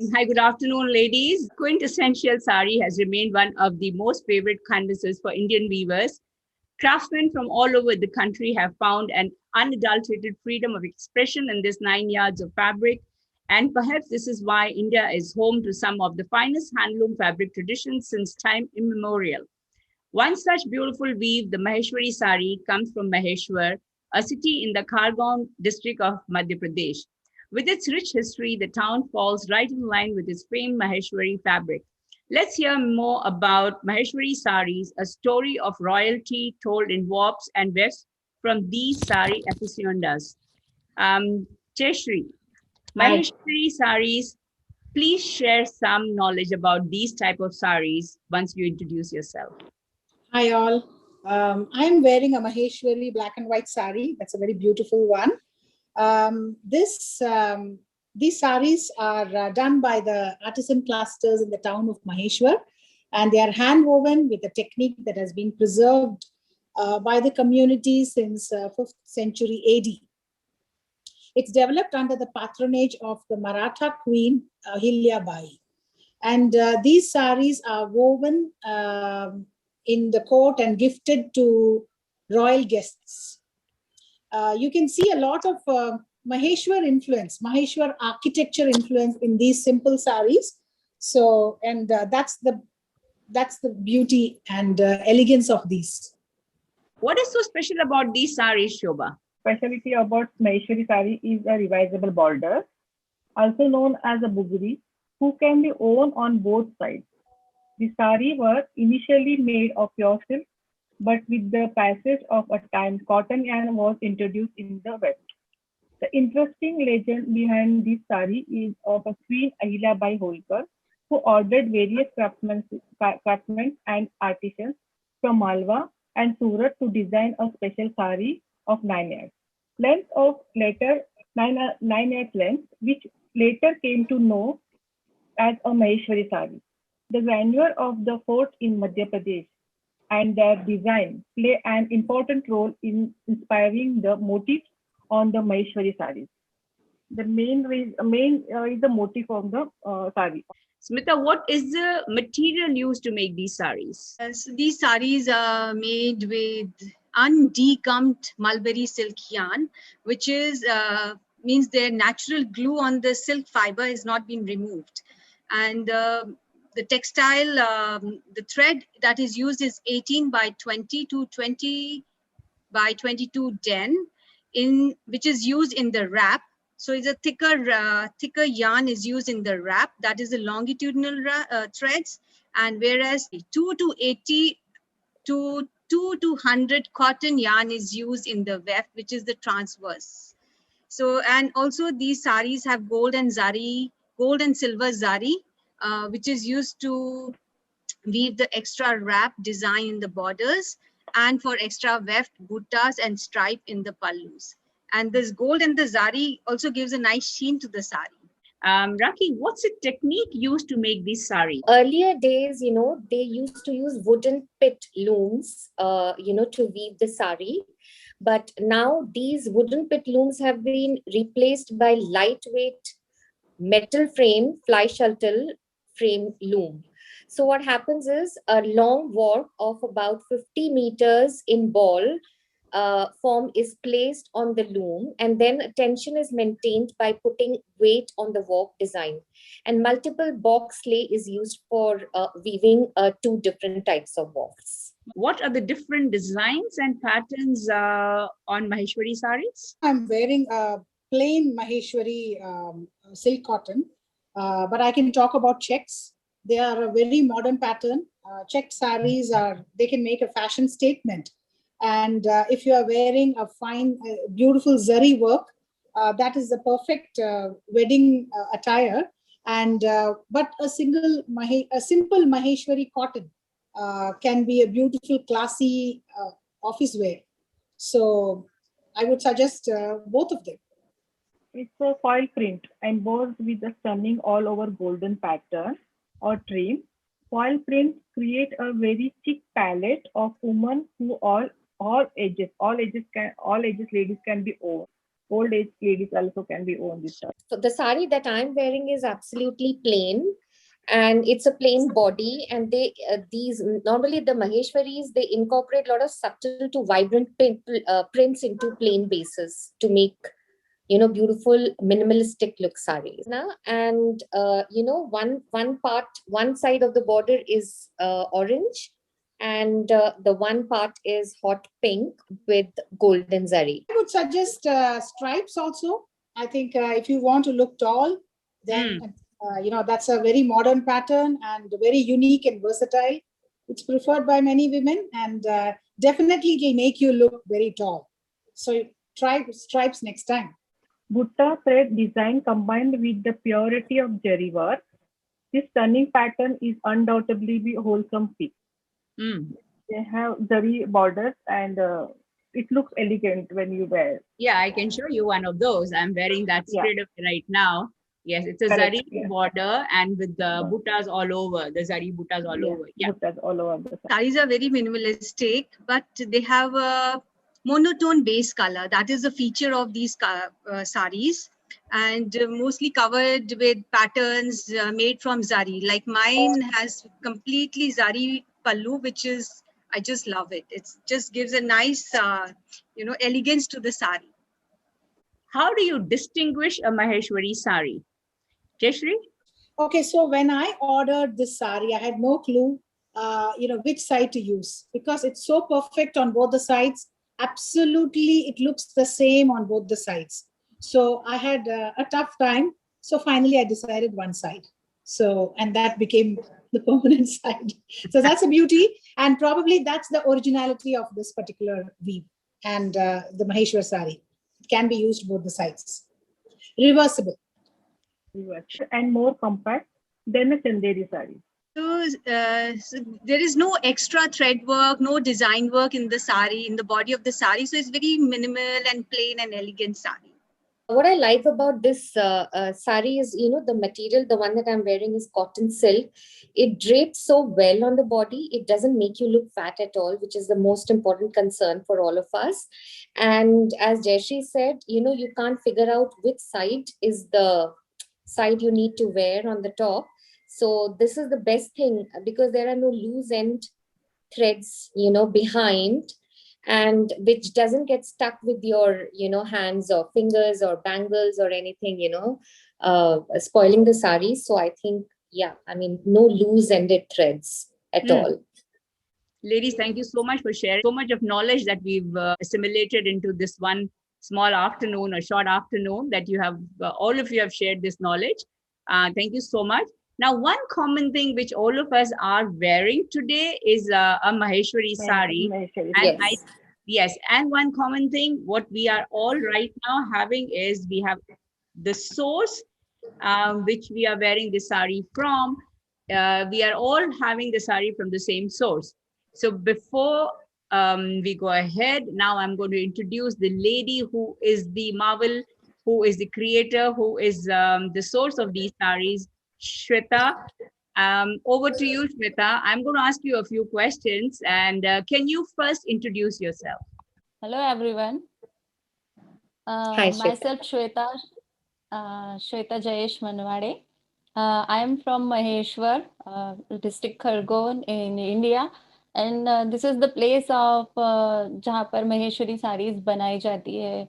Hi, good afternoon, ladies. Quintessential sari has remained one of the most favorite canvases for Indian weavers. Craftsmen from all over the country have found an unadulterated freedom of expression in this 9 yards of fabric. And perhaps this is why India is home to some of the finest handloom fabric traditions since time immemorial. One such beautiful weave, the Maheshwari sari, comes from Maheshwar, a city in the Khargone district of Madhya Pradesh. With its rich history, the town falls right in line with its famed Maheshwari fabric. Let's hear more about Maheshwari saris, a story of royalty told in warps and wefts from these sari aficionados. Cheshri, Hi, Maheshwari saris, please share some knowledge about these type of saris once you introduce yourself. hi all. I'm wearing a Maheshwari black and white sari. That's a very beautiful one. This These saris are done by the artisan clusters in the town of Maheshwar, and they are hand woven with a technique that has been preserved by the community since 5th century AD. It's developed under the patronage of the Maratha queen Ahilya Bai. And these saris are woven in the court and gifted to royal guests. You can see a lot of Maheshwar influence, Maheshwar architecture influence in these simple saris. So, and that's the beauty and elegance of these. What is so special about these saris, Shobha? Specialty about Maheshwari sari is a revisable border, also known as a bugri, who can be worn on both sides. The sari were initially made of pure silk, but with the passage of a time, cotton yarn was introduced in the West. The interesting legend behind this sari is of a Queen Ahilya Bai Holkar, who ordered various craftsmen and artisans from Malwa and Surat to design a special sari of 9 yards. Length of later 9 yards length, which later came to know as a Maheshwari sari. The grandeur of the fort in Madhya Pradesh and their design play an important role in inspiring the motifs on the Maheshwari saris. The main is the motif of the sari. Smita, what is the material used to make these saris? So these saris are made with undecumbed mulberry silk yarn, which is means their natural glue on the silk fiber has not been removed, and the textile, the thread that is used is 18 by 20 to 20 by 22 den, in which is used in the wrap. So it's a thicker yarn is used in the wrap, that is the longitudinal threads, and whereas 2 to 80 to 2 to 100 cotton yarn is used in the weft, which is the transverse. So, and also these saris have gold and silver zari, which is used to weave the extra wrap design in the borders, and for extra weft, buttas and stripe in the pallus. And this gold and the zari also gives a nice sheen to the sari. Raki, what's the technique used to make these saris? Earlier days, they used to use wooden pit looms, to weave the sari. But now these wooden pit looms have been replaced by lightweight metal frame, fly shuttle frame loom. So what happens is a long warp of about 50 meters in ball form is placed on the loom, and then tension is maintained by putting weight on the warp design. And multiple box lay is used for weaving two different types of warps. What are the different designs and patterns on Maheshwari saris? I'm wearing a plain Maheshwari silk cotton, but I can talk about checks. They are a very modern pattern. Checked saris they can make a fashion statement. And if you are wearing a fine, beautiful zari work, that is the perfect wedding attire. And but a simple Maheshwari cotton can be a beautiful, classy office wear. So I would suggest both of them. It's a foil print embossed with a stunning all over golden pattern or trim. Foil prints create a very thick palette of women who all ages ladies can be worn. old age ladies also can be own this sari. So the sari that I'm wearing is absolutely plain, and it's a plain body. And they these normally the Maheshwaris, they incorporate a lot of subtle to vibrant prints into plain bases to make, you know, beautiful minimalistic look saris. And you know, one side of the border is orange, and the one part is hot pink with golden zari. I would suggest stripes also. I think if you want to look tall, then you know, that's a very modern pattern and very unique and versatile. It's preferred by many women, and definitely it will make you look very tall. So try stripes next time. Butta thread design combined with the purity of zari work. This stunning pattern is undoubtedly the wholesome piece. They have zari borders, and it looks elegant when you wear. Yeah, I can show you one of those. I'm wearing that straight up right now. Yes, it's a Correct, zari yeah. border and with the buttas all over, the zari buttas all over. Yeah. Buttas all over the sari. Saris are very minimalistic, but they have a monotone base color. That is a feature of these saris, and mostly covered with patterns made from zari. Like mine has completely zari pallu, which is, I just love it. It just gives a nice, you know, elegance to the sari. How do you distinguish a Maheshwari sari? Jayashree? Okay, so when I ordered this sari, I had no clue, you know, which side to use, because it's so perfect on both the sides. Absolutely, it looks the same on both the sides. So I had a tough time. So finally, I decided one side. So, and that became the permanent side. So that's a beauty, and probably that's the originality of this particular weave and the Maheshwar sari. It can be used both the sides. Reversible. And more compact than a Chanderi sari. So, so there is no extra thread work, no design work in the sari, in the body of the sari. So it's very minimal and plain and elegant sari. What I like about this sari is, you know, the material, the one that I'm wearing is cotton silk. It drapes so well on the body. It doesn't make you look fat at all, which is the most important concern for all of us. And as Jayashree said, you know, you can't figure out which side is the side you need to wear on the top. So this is the best thing, because there are no loose end threads, you know, behind, and which doesn't get stuck with your, you know, hands or fingers or bangles or anything, you know, spoiling the sari. So I think, yeah, I mean, no loose ended threads at all. Ladies, thank you so much for sharing so much of knowledge that we've assimilated into this one small afternoon or short afternoon that you have, all of you have shared this knowledge. Thank you so much. Now, one common thing which all of us are wearing today is a Maheshwari sari. And Yes. And one common thing, what we are all right now having is we have the source which we are wearing the sari from. We are all having the sari from the same source. So before we go ahead, now I'm going to introduce the lady who is the marvel, who is the creator, who is the source of these saris, Shweta. Over to you, Shweta. I'm going to ask you a few questions, and can you first introduce yourself? Hello, everyone. Hi, Shweta. Myself, Shweta Jayesh Manwade. I am from Maheshwar, district Khargone in India. And this is the place of जहाँ पर महेश्वरी साड़ीज बनाई जाती है.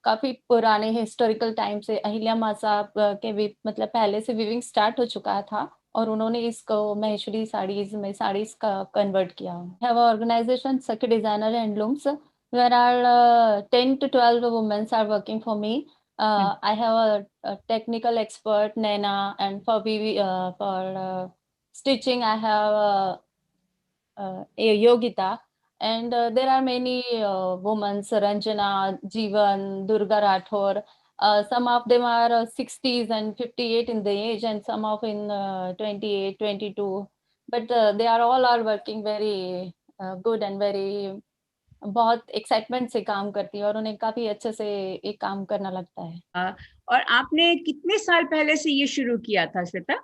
काफी पुराने historical time से अहिल्या माँ साहब के भी मतलब पहले से वीविंग स्टार्ट हो चुका था और उन्होंने इसको महेश्वरी साड़ीज में साड़ीज का कन्वर्ट किया. हैव ऑर्गेनाइजेशन सखी designer handlooms where are 10 to 12 women are working for me. I have a technical expert Naina, and for stitching I have Yogita. And there are many women, Ranjana, Jeevan, Durga Rathore. Some of them are 60s and 58 in the age, and some of in 28, 22. But they are all working very good and very बहुत excitement से काम करती है और उन्हें काफी अच्छे से एक काम करना लगता है. और आपने कितने साल पहले से ये शुरू किया था श्वेता?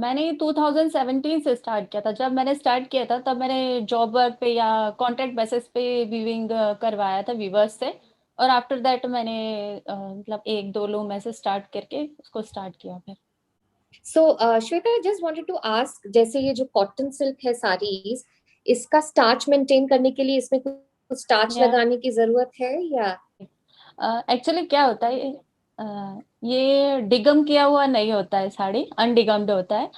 मैंने 2017 से स्टार्ट किया था. जब मैंने स्टार्ट किया था तब मैंने जॉब वर्क पे या कॉन्ट्रैक्ट बेसिस पे वीविंग करवाया था वीवर्स से, और आफ्टर दैट मैंने मतलब 1-2 लूम ऐसे स्टार्ट करके उसको स्टार्ट किया फिर। So, Shweta, I just wanted to ask, जैसे ये जो कॉटन सिल्क है साड़ीज, इसका स्टार्च मेंटेन करने के लिए इसमें कुछ स्टार्च या लगाने की जरूरत है या? एक्चुअली क्या होता है, ये डिगम किया हुआ नहीं होता है, साड़ी अनडिगम्ड होता है,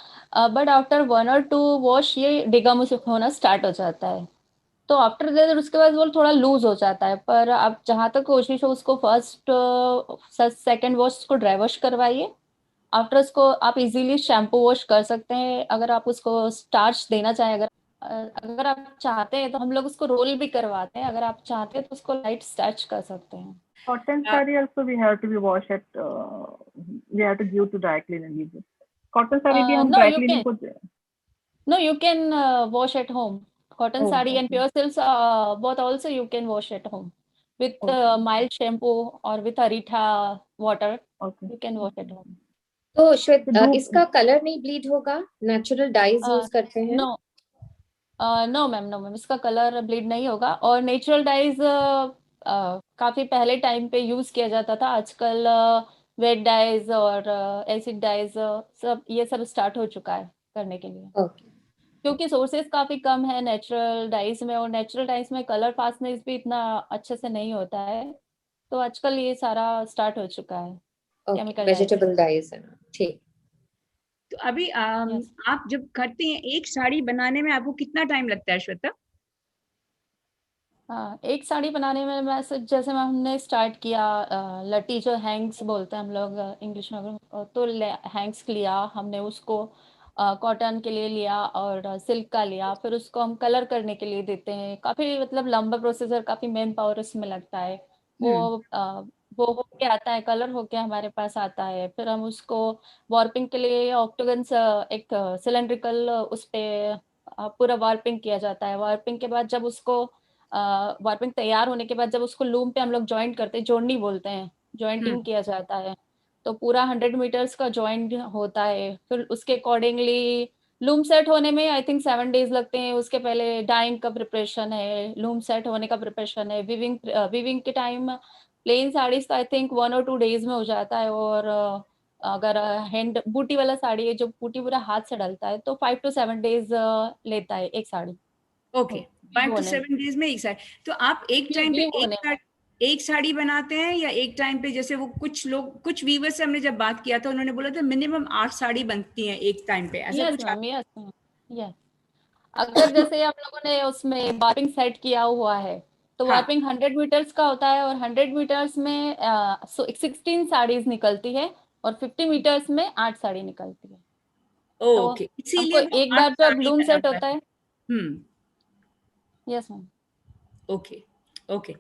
बट आफ्टर 1 or 2 वॉश ये डिगम होना स्टार्ट हो जाता है। तो आफ्टर दैट उसके बाद वो थोड़ा लूज हो जाता है, पर आप जहाँ तक कोशिश हो उसको फर्स्ट सेकंड वॉश को ड्राई वॉश करवाइए। आफ्टर उसको आप इजीली शैम्पू वॉश कर सकते हैं। अगर आप उसको स्टार्च देना चाहें, अगर आप चाहते हैं तो हम लोग उसको रोल भी करवाते हैं, अगर आप चाहते हैं तो उसको लाइट स्टार्च कर सकते हैं। Cotton saree also we have to be washed at, we have to give to dry clean and use it. Cotton saree भी हम no dry you cleaning can को no you can wash at home. Cotton Oh, sari and okay. Pure silk both also you can wash at home with Okay. mild shampoo or with Aritha water. Okay. You can wash at home. तो तो श्वेत, धूप इसका colour नहीं bleed होगा? Natural dies use करते हैं? No no ma'am, no ma'am, इसका कलर ब्लीड नहीं होगा। और नेचुरल डाइज काफी पहले टाइम पे यूज किया जाता था, आजकल वेट डाइज और एसिड डाइज सब ये सब स्टार्ट हो चुका है करने के लिए, ओके। क्योंकि सोर्सेज काफी कम है नेचुरल डाइज में, और नेचुरल डाइज में कलर फास्टनेस भी इतना अच्छे से नहीं होता है, तो आजकल ये सारा स्टार्ट हो चुका है okay, chemical dyes. Vegetable dyes है ना, ठीक। तो अभी यस। आप जब करते हैं एक साड़ी बनाने में आपको कितना टाइम लगता है श्वेता? हाँ, एक साड़ी बनाने में वैसे जैसे मैं हमने स्टार्ट किया, लटी जो हैंग्स बोलते हैं हम लोग इंग्लिश में, तो हैंग्स लिया हमने, उसको कॉटन के लिए लिया और सिल्क का लिया, फिर उसको हम कलर करने के लिए देते हैं। काफी मतलब लंबा प्रोसीजर, काफी मैन पावर उसमें लगता है। वो वो होके आता है, कलर होके हमारे पास आता है, फिर हम उसको वार्पिंग के लिए ऑक्टागन एक सिलेंड्रिकल उस पे पूरा वार्पिंग किया जाता है। वार्पिंग के बाद जब उसको वार्पिंग तैयार होने के बाद जब उसको लूम पे हम लोग ज्वाइंट करते हैं, जोड़नी बोलते हैं, ज्वाइंटिंग किया जाता है, तो पूरा 100 मीटर्स का ज्वाइंट होता है। फिर उसके अकॉर्डिंगली लूम सेट होने में आई थिंक 7 days लगते हैं। उसके पहले डाइंग का प्रिपरेशन है, लूम सेट होने का प्रिपरेशन है, विविंग के टाइम प्लेन साड़ीज का आई थिंक 1 or 2 days में हो जाता है। और अगर हैंड बूटी वाला साड़ी है जो बूटी पूरा हाथ से डलता है, तो 5 to 7 days लेता है एक साड़ी ओके, वीव 5 to होने में। 7 डेज में एक साड़ी। तो आप एक टाइम पे वीव होने में। एक साड़ी बनाते हैं, या एक टाइम पे जैसे वो कुछ लोग, कुछ वीवर से हमने जब बात किया था उन्होंने बोला था मिनिमम 8 साड़ी बनती हैं एक टाइम पे, ऐसा यस कुछ मैम, यस मैम, यस। अगर जैसे आप लोगों ने उसमें वार्पिंग सेट किया हुआ है, तो हाँ, वार्पिंग 100 मीटर्स का होता है, और 100 मीटर्स में 16 साड़ीज निकलती है, और 50 मीटर्स में 8 साड़ी निकलती है। तो ओके, हमको इसीलिए वो एक 8 बार जब साड़ी ब्लूम का सेट नंबर होता है। है। Hmm. Yes ma'am. Okay, okay.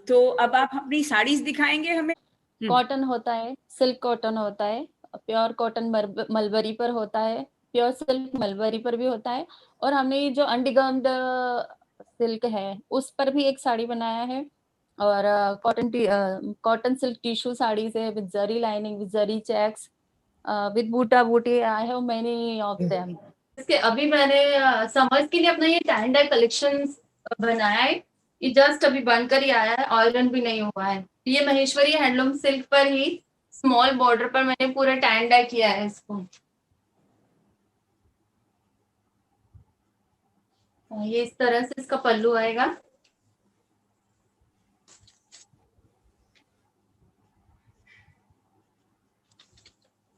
तो अब आप अपनी साड़ीज दिखाएंगे हमें। कॉटन होता है, सिल्क कॉटन होता है, प्योर कॉटन मलबरी पर होता है, प्योर सिल्क मलबरी पर भी होता है, और हमने ये जो अनडिगम्ड सिल्क है उस पर भी एक साड़ी बनाया है। और कॉटन सिल्क टिश्यू साड़ीज है with zari lining, with zari checks, with buta buti. I have many of them. इसके अभी मैंने समर्स के लिए अपना ये टैन डाई कलेक्शन बनाया है। ये जस्ट अभी बनकर ही आया है, आयरन भी नहीं हुआ है। ये महेश्वरी हैंडलूम सिल्क पर ही स्मॉल बॉर्डर पर मैंने पूरा टैन डाई किया है इसको। ये इस तरह से इसका पल्लू आएगा।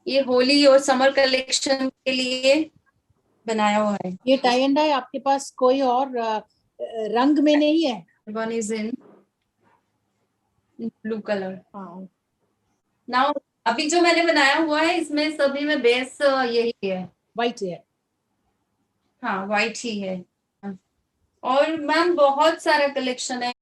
ये होली और समर कलेक्शन के लिए बनाया हुआ है। ये टाई एंड डाई आपके पास कोई और रंग में नहीं है? One is in blue colour. हाँ, नाउ अभी जो मैंने बनाया हुआ है इसमें सभी में बेस यही है। वाइट है। हाँ, वाइट ही है। और मैम बहुत सारा कलेक्शन है।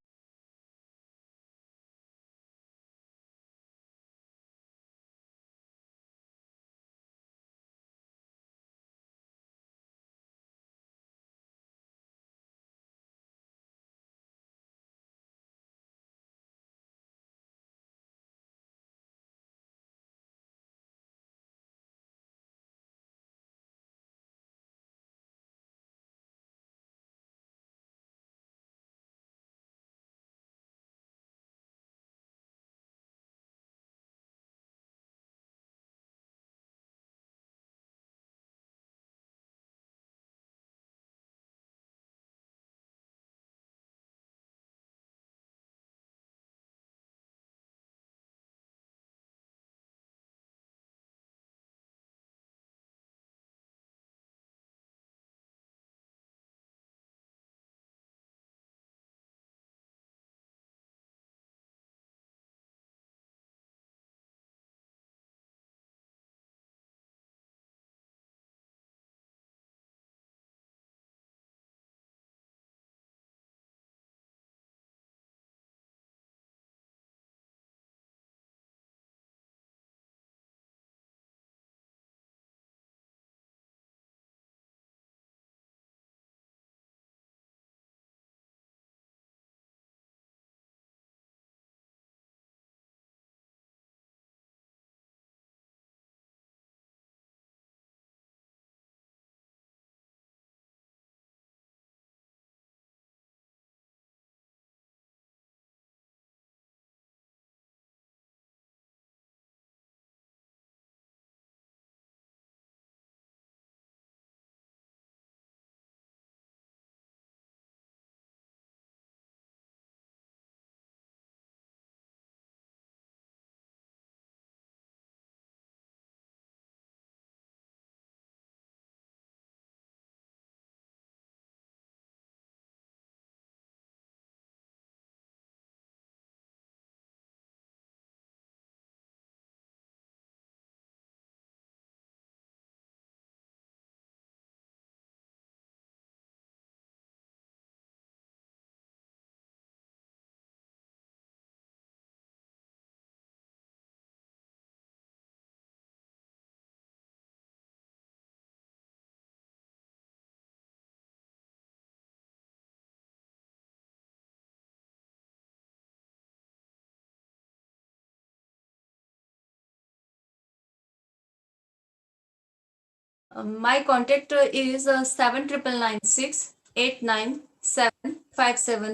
My contact is 7996899757.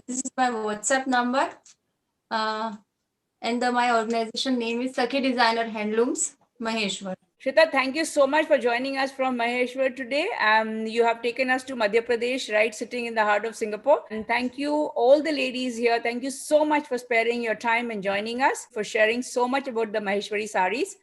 This is my WhatsApp number. And my organization name is Sakhi Designer Handlooms, Maheshwar. Shweta, thank you so much for joining us from Maheshwar today. You have taken us to Madhya Pradesh, right, sitting in the heart of Singapore. And thank you, all the ladies here. Thank you so much for sparing your time and joining us, for sharing so much about the Maheshwari saris.